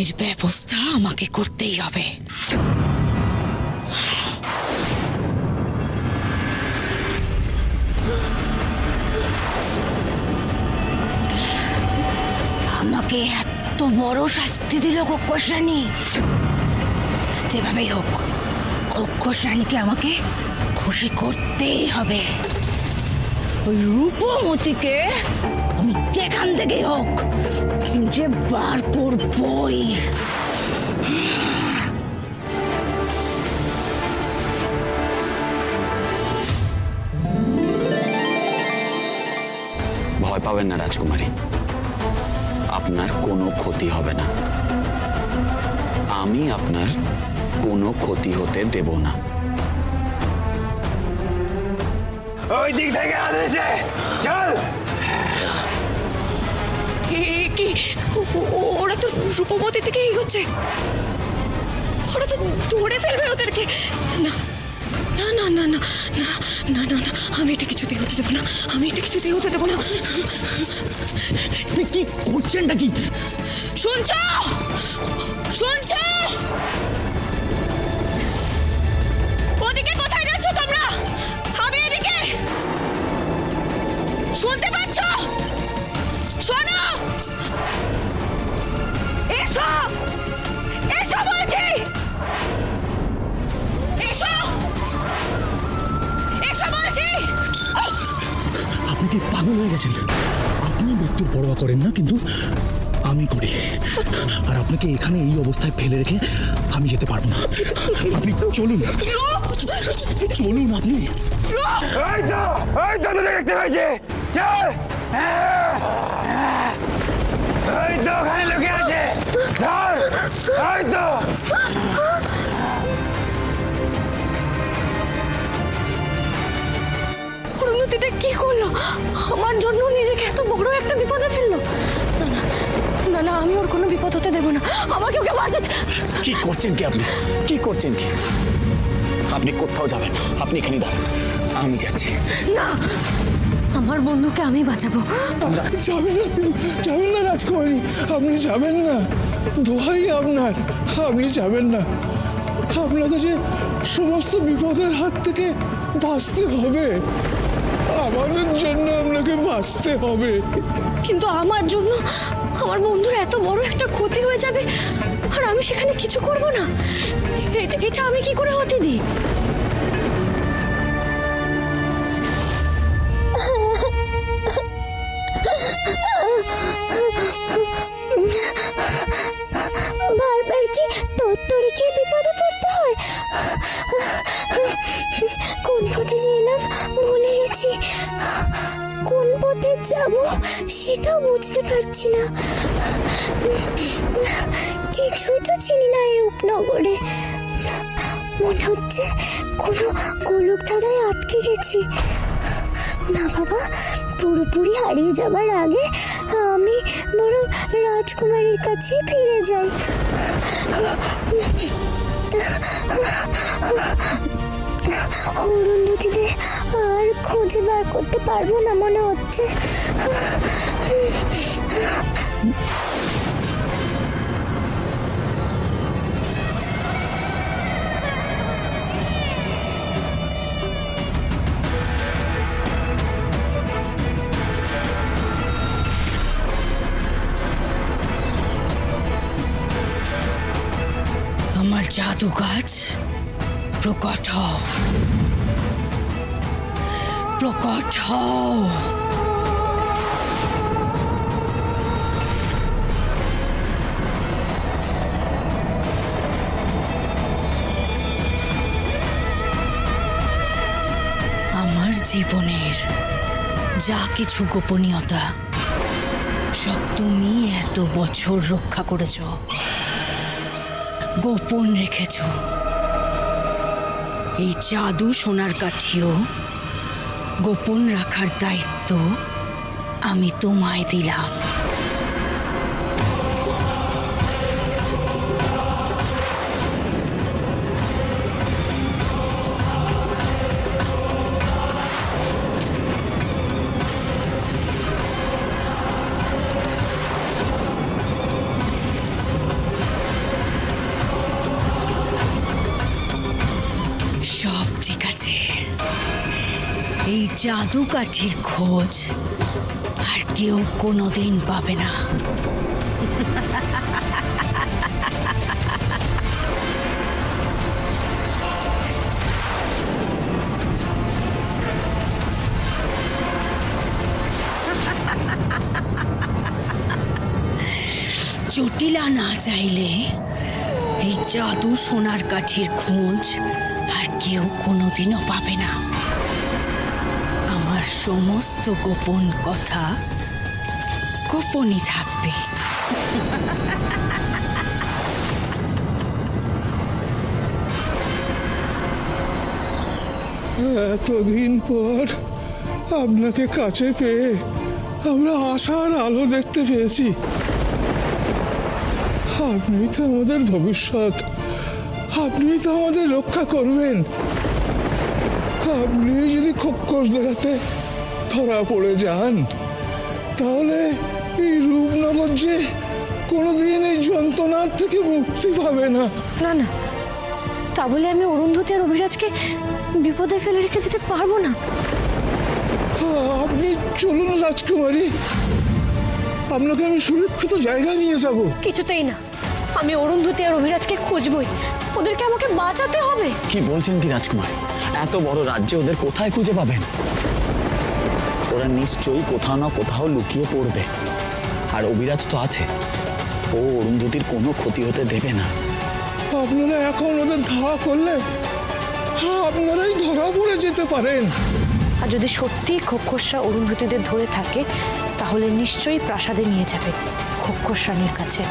এর ব্যবস্থা আমাকে করতেই হবে। আমাকে এত বড় শাস্তি দিল খোকসানি। যেভাবেই হোক খোকসানিকে আমাকে খুশি করতেই হবে। ওই রূপমতিকে আমি যেখান থেকেই হোক খুঁজে বার করবই। ভয় পাবেন না রাজকুমারী, আপনার কোনো ক্ষতি হবে না। আমি আপনার কোনো ক্ষতি হতে দেব না। ওই দিক থেকে আসছে, চল। কি ওরা তো রূপমতি থেকে এগোচ্ছে। ওরা তো ধরে ফেলবে ওদেরকে। না না না না না না না না, আমি এটা কিছুতেই হতে দেবো না। আমি এটা কিছুতেই হতে দেবো না। কি করছেনটা কি? শুনছ শুনছ? ওদিকে কোথায় যাচ্ছ তোমরা? আমি এদিকে। শুনতে পাচ্ছ? শোনো, এসো এসো বলছি, এসো এসো বলছি। আপনি কি পাগল হয়ে গেছেন? আপনি মৃত্যুর পরোয়া করেন না, কিন্তু আমি করি। আর আপনাকে এখানে এই অবস্থায় ফেলে রেখে আমি যেতে পারবো না। আপনি চলুন চলুন। আপনি দেখতে পাইছে, ওখানে লোকে আছে। অরুন্ধতিটা কি করলো? আমার জন্য নিজেকে এত বড় একটা বিপদে ফেললো। না না না না, আমি ওর কোনো বিপদ হতে দেবো না। আমাকে ওকে বাঁচাতে। কি করছেন কি আপনি? কি করছেন কি? আপনি কোথাও যাবেন না, আপনি এখানে দাঁড়ান, আমি যাচ্ছি। না, আমার বন্ধুকে আমি বাঁচাবো। যাবেন না রাজকুমারী, আপনি যাবেন না। দোহাই আপনার, আপনি যাবেন না। আপনাদের যে সমস্ত বিপদের হাত থেকে বাঁচতে হবে, আমাদের জন্য আপনাকে বাঁচতে হবে। কিন্তু আমার জন্য আমার বন্ধুর এত বড় একটা ক্ষতি হয়ে যাবে, আর আমি সেখানে কিছু করব না। এটা আমি কি করে হতে দিই? বারবার কি তত্তরে কি বিপদে পড়তে হয়? কোন পথে যেলাম ভুলে গেছি। কোন পথে যাব সেটাও বুঝতে পারছি না। কিছুই তো চিনি না এই রূপনগরে। মনে হচ্ছে কোনো গোলক ধাঁধায় আটকে গেছি। না বাবা, পুরোপুরি হারিয়ে যাবার আগে আমি বরং রাজকুমারীর কাছে ফিরে যাই। অরুন্ধতিদের আর খুঁজে বার করতে পারবো না মনে হচ্ছে। আমার জাদু গাছ প্রকট হও, প্রকট হও। আমার জীবনের যা কিছু গোপনীয়তা সব তুমি এত বছর রক্ষা করেছ, গোপন রেখেছ। এই জাদু সোনার কাঠিও গোপন রাখার দায়িত্ব আমি তোমায় দিলাম। জাদু কাঠির খোঁজ আর কেউ কোনোদিন পাবে না। জটিলা না চাইলে এই জাদু সোনার কাঠির খোঁজ আর কেউ কোনোদিনও পাবে না। আমার সমস্ত গোপন কথা গোপনই থাকবে। এতদিন পর আপনাকে কাছে পেয়ে আমরা আশার আলো দেখতে পেয়েছি। আপনি তো আমাদের ভবিষ্যৎ, আপনি তো আমাদের রক্ষা করবেন। আপনি যদি খোকসদের হাতে ধরা পড়ে যান, তাহলে এই রূপনগর যে কোনোদিন এই যন্ত্রণার থেকে মুক্তি পাবে না। না না, তা বলে আমি অরুন্ধতী আর অভিরাজকে বিপদে ফেলে রেখে যেতে পারবো না। আপনি চলুন রাজকুমারী, আপনাকে আমি সুরক্ষিত জায়গায় নিয়ে যাব। কিছুতেই না, আমি অরুন্ধতী আর অভিরাজকে খুঁজবই। ওদেরকে আমাকে বাঁচাতে হবে। কি বলছেন কি রাজকুমারী? এত বড় রাজ্যে ওদের কোথায় খুঁজে পাবেন? ওরা নিশ্চয়ই কোথাও না কোথাও লুকিয়ে পড়বে। আর অভিরাজ তো আছে, ও অরুন্ধতির কোনো ক্ষতি হতে দেবে না। আপনারা এখন ওদের ধাওয়া করলে আপনারাই ধরা পড়ে যেতে পারেন। আর যদি সত্যি খোক্ষসরা অরুন্ধতীদের ধরে থাকে, তাহলে নিশ্চয়ই প্রাসাদে নিয়ে যাবে খোক্ষস রানীর কাছে।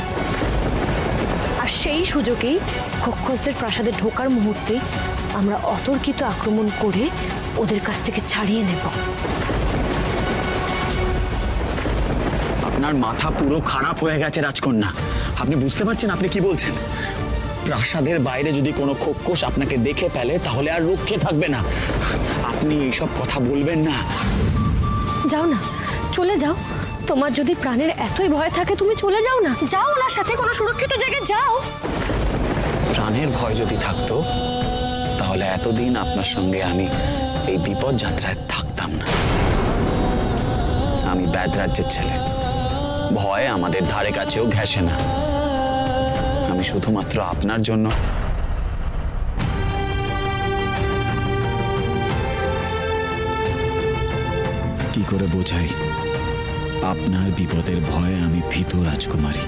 আর সেই সুযোগেই খোক্ষসদের প্রাসাদে ঢোকার মুহূর্তে আমরা অতর্কিত আক্রমণ করে ওদের কাছ থেকে ছাড়িয়ে নেব। আপনার মাথা পুরো খারাপ হয়ে গেছে রাজকন্যা। আপনি বুঝতে পারছেন আপনি কি বলছেন? প্রাসাদের বাইরে যদি কোনো খোক্ষস আপনাকে দেখে ফেলে, তাহলে আর রক্ষে থাকবে না। আপনি এইসব কথা বলবেন না। যাও না, চলে যাও। তোমার যদি প্রাণের এতই ভয় থাকে, তুমি চলে যাও না। যাও ওনার সাথে কোনো সুরক্ষিত জায়গায় যাও। প্রাণের ভয় যদি থাকতো, তাহলে এতদিন আপনার সঙ্গে আমি এই বিপদ যাত্রায় থাকতাম না। আমি ব্যাদ রাজ্যের ছেলে, ভয় আমাদের ধারে কাছেও ঘেঁষে না। আমি শুধুমাত্র আপনার জন্য কি করে বোঝাই আপনার বিপদের ভয়ে আমি ভীত রাজকুমারী।